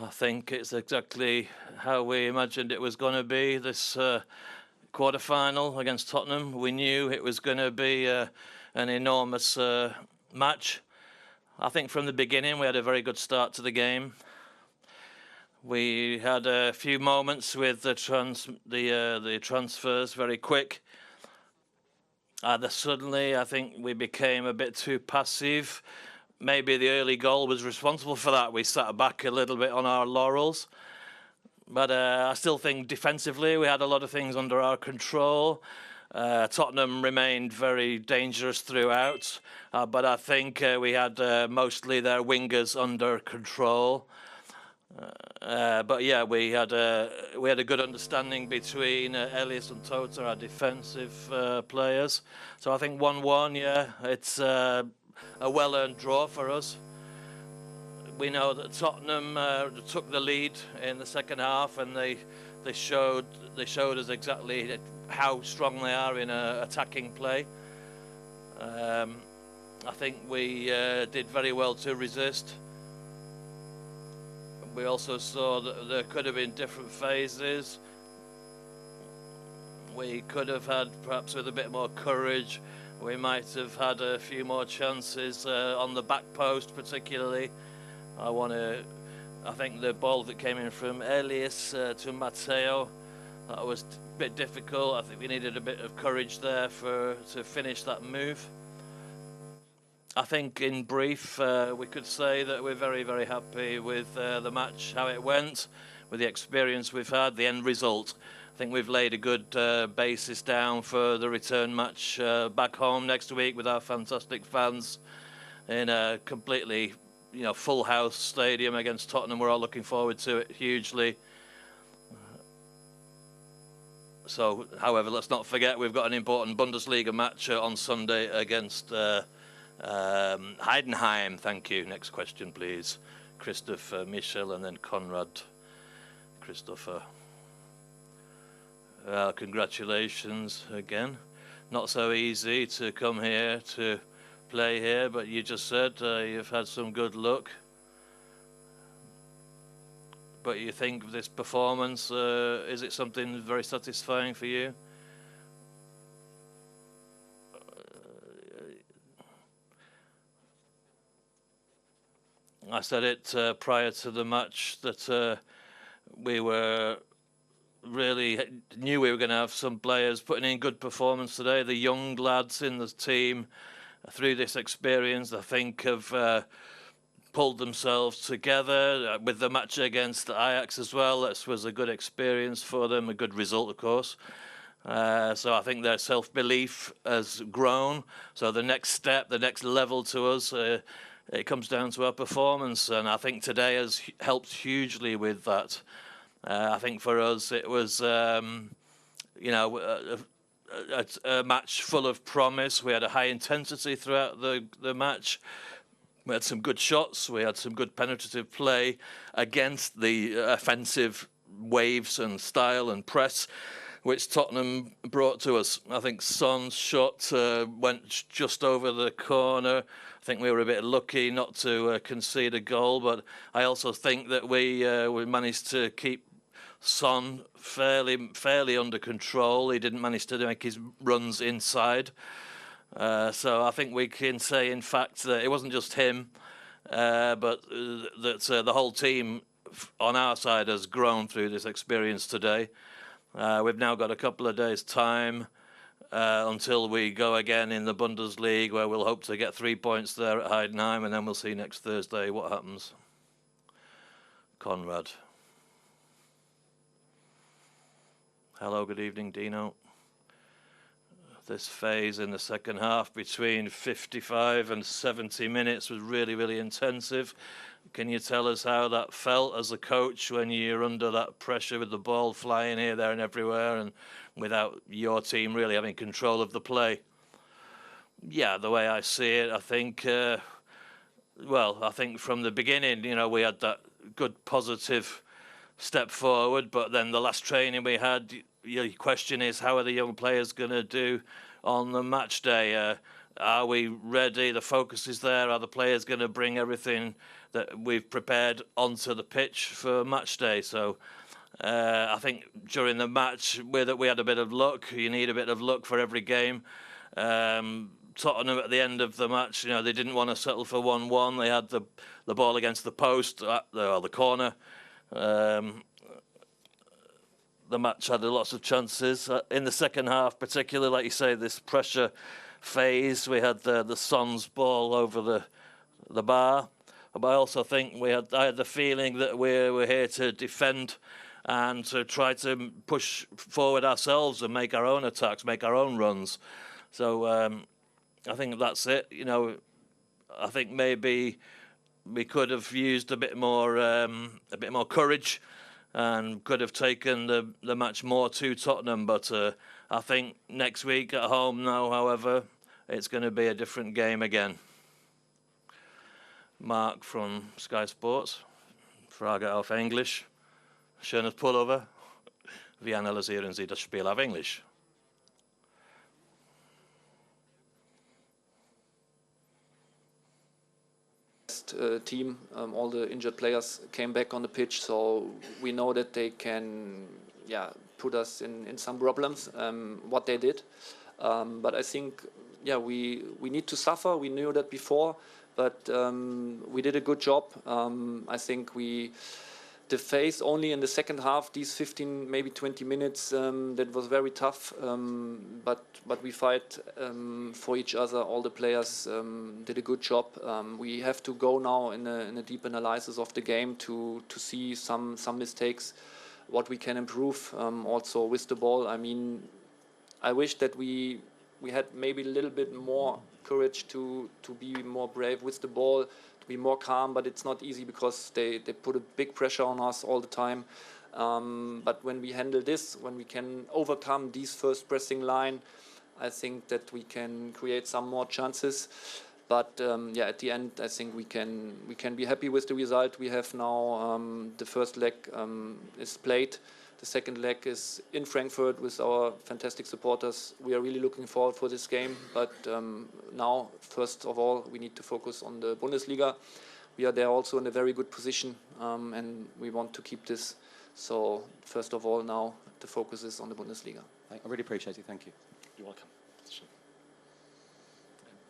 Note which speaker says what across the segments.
Speaker 1: I think it's exactly how we imagined it was going to be, this quarter-final against Tottenham. We knew it was going to be an enormous match. I think from the beginning we had a very good start to the game. We had a few moments with the transfers very quick. Suddenly, I think we became a bit too passive. Maybe the early goal was responsible for that. We sat back a little bit on our laurels. But I still think defensively we had a lot of things under our control. Tottenham remained very dangerous throughout. But I think we had mostly their wingers under control. But yeah, we had a good understanding between Elias and Tota, our defensive players. So I think 1-1, yeah, it's a well-earned draw for us. We know that Tottenham took the lead in the second half, and they showed us exactly how strong they are in attacking play. I think we did very well to resist. We also saw that there could have been different phases. We could have had, perhaps with a bit more courage, we might have had a few more chances on the back post particularly. I think the ball that came in from Elias to Matteo, that was a bit difficult. I think we needed a bit of courage there to finish that move. I think in brief, we could say that we're very, very happy with the match, how it went, with the experience we've had, the end result. I think we've laid a good basis down for the return match back home next week with our fantastic fans in a completely, full house stadium against Tottenham. We're all looking forward to it hugely. So, however, let's not forget we've got an important Bundesliga match on Sunday against Heidenheim. Thank you. Next question, please. Christopher, Michel, and then Conrad. Christopher. Congratulations again. Not so easy to come here to play here, but you just said you've had some good luck. But you think this performance, is it something very satisfying for you? I said it prior to the match that we were really knew we were going to have some players putting in good performance today. The young lads in the team, through this experience, I think have pulled themselves together with the match against Ajax as well. This was a good experience for them, a good result, of course. So I think their self-belief has grown. So the next step, the next level to us, it comes down to our performance, and I think today has helped hugely with that. I think for us it was, a match full of promise. We had a high intensity throughout the match. We had some good shots. We had some good penetrative play against the offensive waves and style and press which Tottenham brought to us. I think Son's shot went just over the corner. I think we were a bit lucky not to concede a goal, but I also think that we managed to keep Son fairly under control. He didn't manage to make his runs inside. So I think we can say, in fact, that it wasn't just him, but that the whole team on our side has grown through this experience today. We've now got a couple of days' time until we go again in the Bundesliga, where we'll hope to get 3 points there at Heidenheim, and then we'll see next Thursday what happens. Conrad. Hello, good evening, Dino. This phase in the second half between 55 and 70 minutes was really, really intensive. Can you tell us how that felt as a coach when you're under that pressure with the ball flying here, there and everywhere, and without your team really having control of the play? Yeah, the way I see it, I think, I think from the beginning, we had that good positive step forward, but then the last training we had, your question is, how are the young players going to do on the match day? Are we ready? The focus is there. Are the players going to bring everything that we've prepared onto the pitch for match day? So I think during the match we had a bit of luck. You need a bit of luck for every game. Tottenham at the end of the match, they didn't want to settle for 1-1. They had the ball against the post, the corner. The match had lots of chances. In the second half, particularly, like you say, this pressure phase, we had the Son's ball over the bar. But I also think I had the feeling that we're here to defend and to try to push forward ourselves and make our own attacks, make our own runs. So I think that's it. I think maybe we could have used a bit more courage and could have taken the match more to Tottenham. But I think next week at home now, however, it's going to be a different game again. Mark from Sky Sports. Frage auf Englisch. Schönes Pullover. Wie analysieren Sie das Spiel auf Englisch?
Speaker 2: Team, all the injured players came back on the pitch, so we know that they can put us in some problems, what they did. But I think we need to suffer. We knew that before, but we did a good job. I think the phase only in the second half, these 15, maybe 20 minutes, that was very tough. But we fight for each other. All the players did a good job. We have to go now in a deep analysis of the game to see some mistakes, what we can improve. Also with the ball, I mean, I wish that we had maybe a little bit more courage to be more brave with the ball, to be more calm, but it's not easy because they put a big pressure on us all the time. But when we handle this, when we can overcome these first pressing line, I think that we can create some more chances. But at the end, I think we can be happy with the result we have now. The first leg is played. The second leg is in Frankfurt with our fantastic supporters. We are really looking forward for this game. But now, first of all, we need to focus on the Bundesliga. We are there also in a very good position, and we want to keep this. So, first of all, now the focus is on the Bundesliga.
Speaker 3: I really appreciate it. Thank you.
Speaker 4: You're welcome.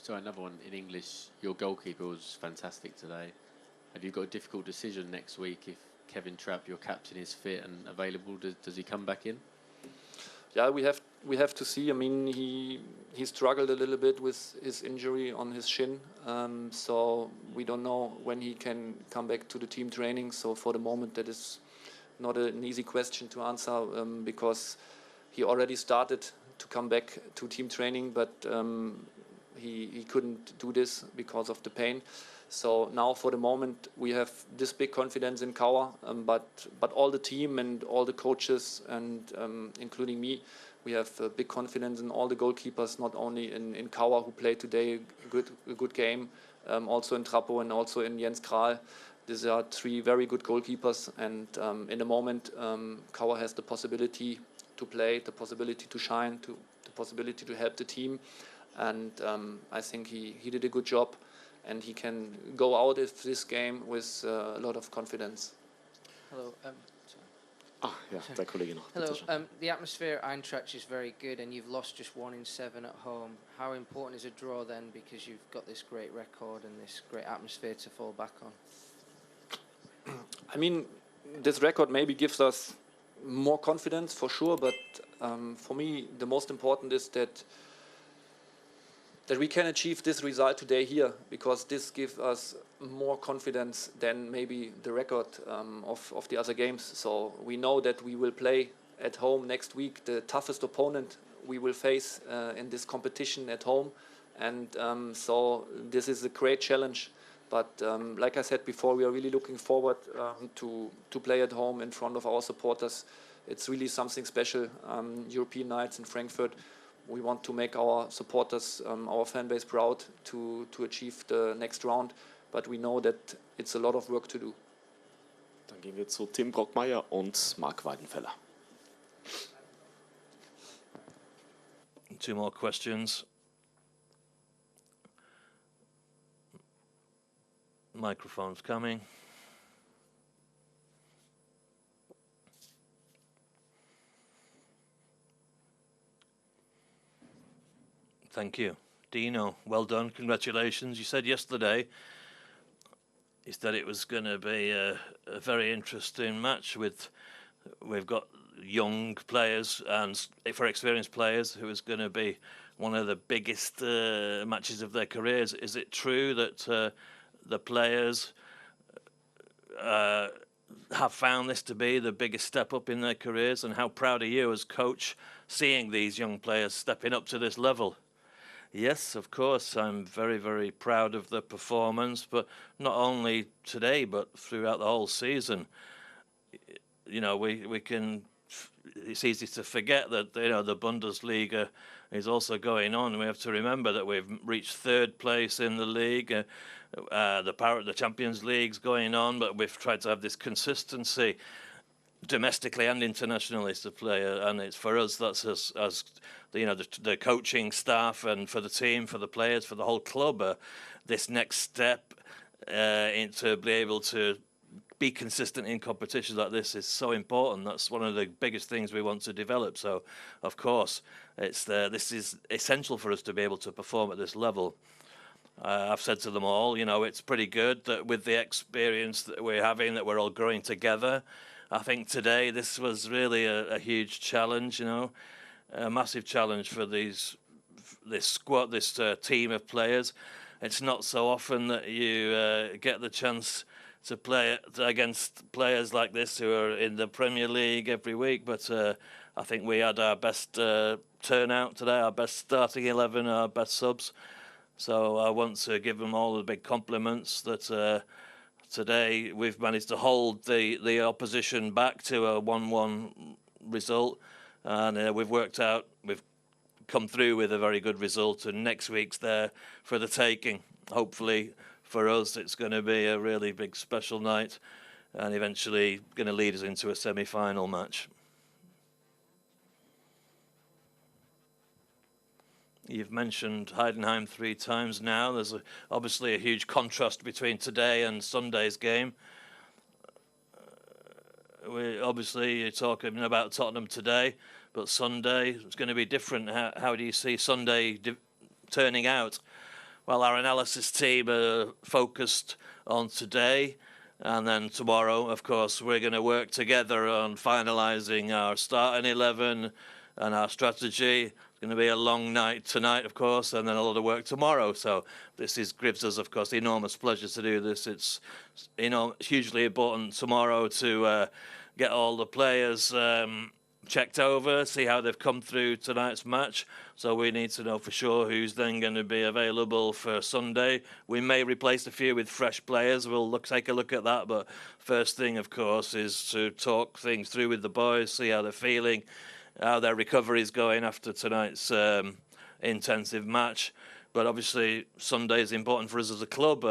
Speaker 5: So another one in English. Your goalkeeper was fantastic today. Have you got a difficult decision next week if Kevin Trapp, your captain, is fit and available? Does he come back in?
Speaker 2: Yeah, we have to see. I mean, he struggled a little bit with his injury on his shin, so we don't know when he can come back to the team training. So for the moment, that is not an easy question to answer because he already started to come back to team training, but he couldn't do this because of the pain. So now for the moment we have this big confidence in Kauer, but all the team and all the coaches and including me, we have big confidence in all the goalkeepers, not only in Kauer, who played today a good game, also in Trappo and also in Jens Kral. These are three very good goalkeepers, and in the moment Kauer has the possibility to play, the possibility to shine, the possibility to help the team, and I think he did a good job. And he can go out of this game with a lot of confidence.
Speaker 6: Hello.
Speaker 4: Der Kollege noch.
Speaker 6: Hello. The atmosphere at Eintracht is very good, and you've lost just 1 in 7 at home. How important is a draw then, because you've got this great record and this great atmosphere to fall back on?
Speaker 2: I mean, this record maybe gives us more confidence for sure, but for me the most important is that we can achieve this result today here, because this gives us more confidence than maybe the record of the other games. So we know that we will play at home next week, the toughest opponent we will face in this competition at home, and so this is a great challenge. But like I said before, we are really looking forward to play at home in front of our supporters. It's really something special. European nights in Frankfurt. We want to make our supporters, our fan base proud to achieve the next round, but we know that it's a lot of work to do.
Speaker 4: Dann gehen wir zu Tim Brockmeier und Mark Weidenfeller.
Speaker 1: 2 more questions. Microphone's coming. Thank you. Dino, well done. Congratulations. You said yesterday it was going to be a very interesting match we've got young players and for experienced players who is going to be one of the biggest matches of their careers. Is it true that the players have found this to be the biggest step up in their careers, and how proud are you as coach seeing these young players stepping up to this level? Yes, of course, I'm very, very proud of the performance, but not only today, but throughout the whole season. You know, we can, it's easy to forget that, you know, the Bundesliga is also going on. We have to remember that we've reached third place in the league. The Champions League's going on, but we've tried to have this consistency domestically and internationally to play, and it's for us, that's as you know, the coaching staff and for the team, for the players, for the whole club, this next step into be able to be consistent in competitions like this is so important. That's one of the biggest things we want to develop. So, of course, this is essential for us to be able to perform at this level. I've said to them all, you know, it's pretty good that with the experience that we're having, that we're all growing together. I think today this was really a huge challenge, you know, a massive challenge for this squad, this team of players. It's not so often that you get the chance to play against players like this who are in the Premier League every week, but I think we had our best turnout today, our best starting 11, our best subs. So I want to give them all the big compliments that today we've managed to hold the opposition back to a 1-1 result, and we've come through with a very good result, and next week's there for the taking. Hopefully for us it's going to be a really big special night and eventually going to lead us into a semi-final match. You've mentioned Heidenheim 3 times now. There's obviously a huge contrast between today and Sunday's game. You're talking about Tottenham today, but Sunday it's going to be different. How do you see Sunday turning out? Well, our analysis team are focused on today, and then tomorrow, of course, we're going to work together on finalising our starting 11 and our strategy. It's going to be a long night tonight, of course, and then a lot of work tomorrow. So this gives us, of course, enormous pleasure to do this. It's hugely important tomorrow to get all the players checked over, see how they've come through tonight's match. So we need to know for sure who's then going to be available for Sunday. We may replace a few with fresh players. We'll take a look at that. But first thing, of course, is to talk things through with the boys, see how they're feeling, how their recovery is going after tonight's intensive match. But obviously, Sunday is important for us as a club.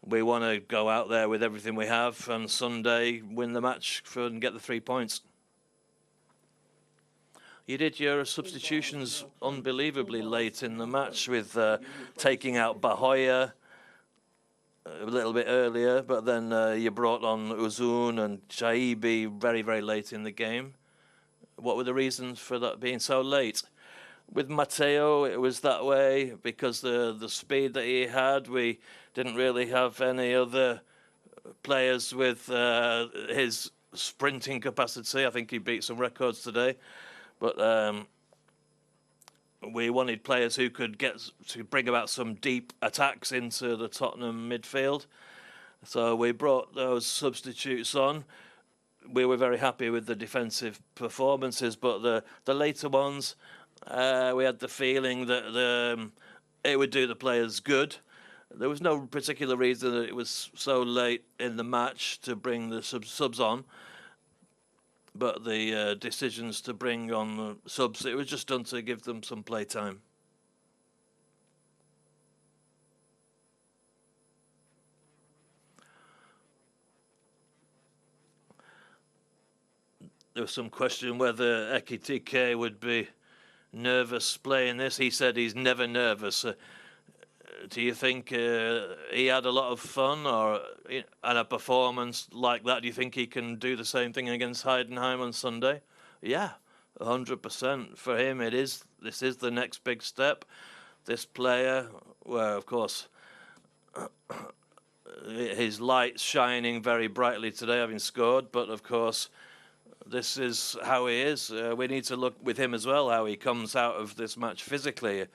Speaker 1: We want to go out there with everything we have and Sunday win the match and get the 3 points. You did your substitutions unbelievably late in the match with taking out Bahoya a little bit earlier, but then you brought on Uzun and Shaibi very, very late in the game. What were the reasons for that being so late? With Matteo, it was that way because the speed that he had. We didn't really have any other players with his sprinting capacity. I think he beat some records today. But we wanted players who could bring about some deep attacks into the Tottenham midfield. So we brought those substitutes on. We were very happy with the defensive performances, but the later ones, we had the feeling that it would do the players good. There was no particular reason that it was so late in the match to bring the subs on. But the decisions to bring on the subs, it was just done to give them some play time. There was some question whether Ekitike would be nervous playing this. He said he's never nervous. do you think he had a lot of fun, or and a performance like that? Do you think he can do the same thing against Heidenheim on Sunday? Yeah, 100%. For him, this is the next big step. This player, where of course his light's shining very brightly today, having scored, but of course this is how he is. We need to look with him as well, how he comes out of this match physically.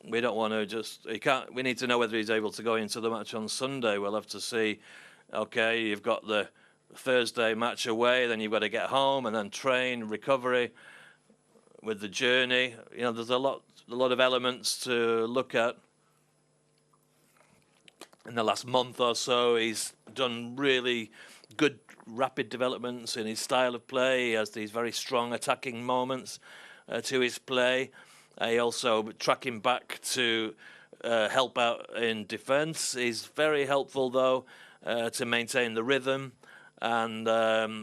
Speaker 1: We don't want to just, we need to know whether he's able to go into the match on Sunday. We'll have to see. Okay, you've got the Thursday match away, then you've got to get home and then train, recovery with the journey. There's a lot of elements to look at. In the last month or so, he's done really good, rapid developments in his style of play. He has these very strong attacking moments to his play. He also tracking back to help out in defence. He's very helpful, though, to maintain the rhythm. And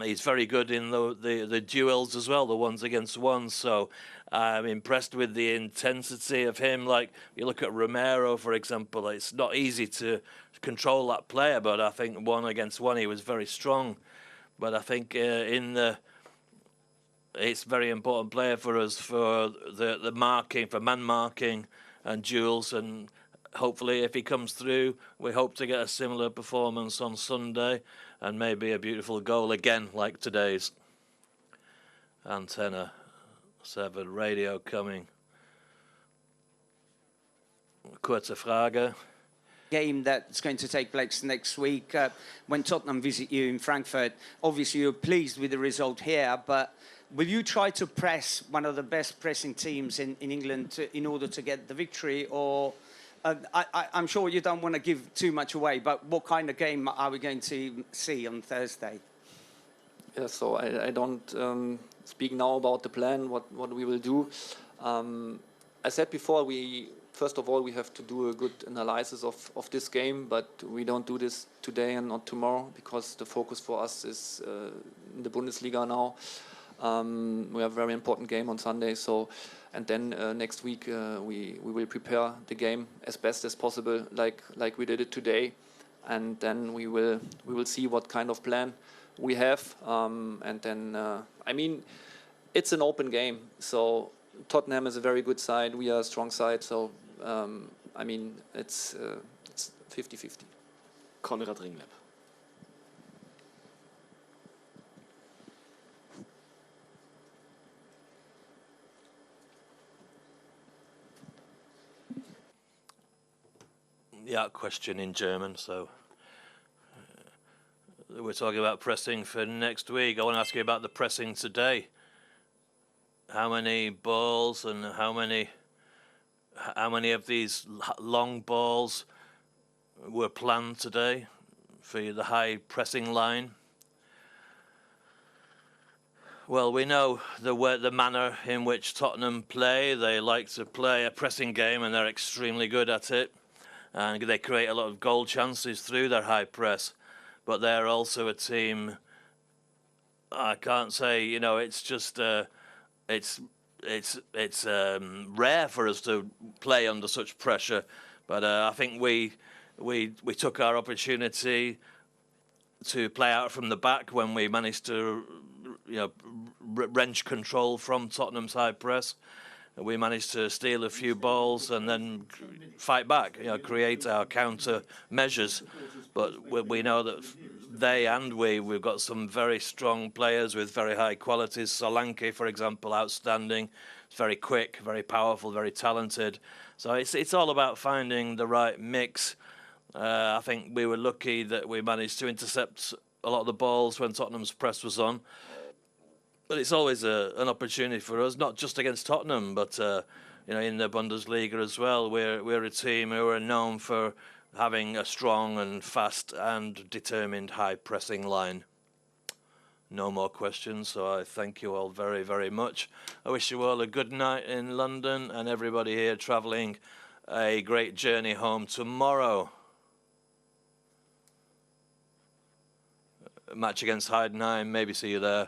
Speaker 1: he's very good in the duels as well, the ones against ones. So I'm impressed with the intensity of him. Like, you look at Romero, for example, it's not easy to control that player, but I think one against one he was very strong. But I think it's a very important player for us for the marking, for man marking and duels, and hopefully if he comes through, we hope to get a similar performance on Sunday and maybe a beautiful goal again like today's. Antenna 7 radio coming. Kurze Frage.
Speaker 3: Game that's going to take place next week when Tottenham visit you in Frankfurt. Obviously you're pleased with the result here, but will you try to press one of the best pressing teams in England in order to get the victory? Or I'm sure you don't want to give too much away, but what kind of game are we going to see on Thursday?
Speaker 2: Yeah, so I don't speak now about the plan, what we will do. I said before, first of all, we have to do a good analysis of this game, but we don't do this today and not tomorrow because the focus for us is in the Bundesliga now. We have a very important game on Sunday, and then next week we will prepare the game as best as possible, like we did it today, and then we will see what kind of plan we have, and then I mean, it's an open game. So Tottenham is a very good side, we are a strong side, so I mean it's 50-50.
Speaker 4: Konrad Ringleb.
Speaker 1: Yeah, question in German. So we're talking about pressing for next week. I want to ask you about the pressing today. How many balls and how many of these long balls were planned today for the high pressing line? Well, we know the manner in which Tottenham play. They like to play a pressing game and they're extremely good at it. And they create a lot of goal chances through their high press. But they're also a team, I can't say, it's just, it's rare for us to play under such pressure. But I think we took our opportunity to play out from the back when we managed to, wrench control from Tottenham's high press. We managed to steal a few balls and then fight back, create our counter measures. But we know that we've got some very strong players with very high qualities. Solanke, for example, outstanding. It's very quick, very powerful, very talented. So it's all about finding the right mix. I think we were lucky that we managed to intercept a lot of the balls when Tottenham's press was on. But it's always an opportunity for us, not just against Tottenham, but in the Bundesliga as well. We're a team who are known for having a strong and fast and determined high pressing line. No more questions, so I thank you all very, very much. I wish you all a good night in London and everybody here travelling a great journey home tomorrow. Match against Heidenheim, maybe see you there.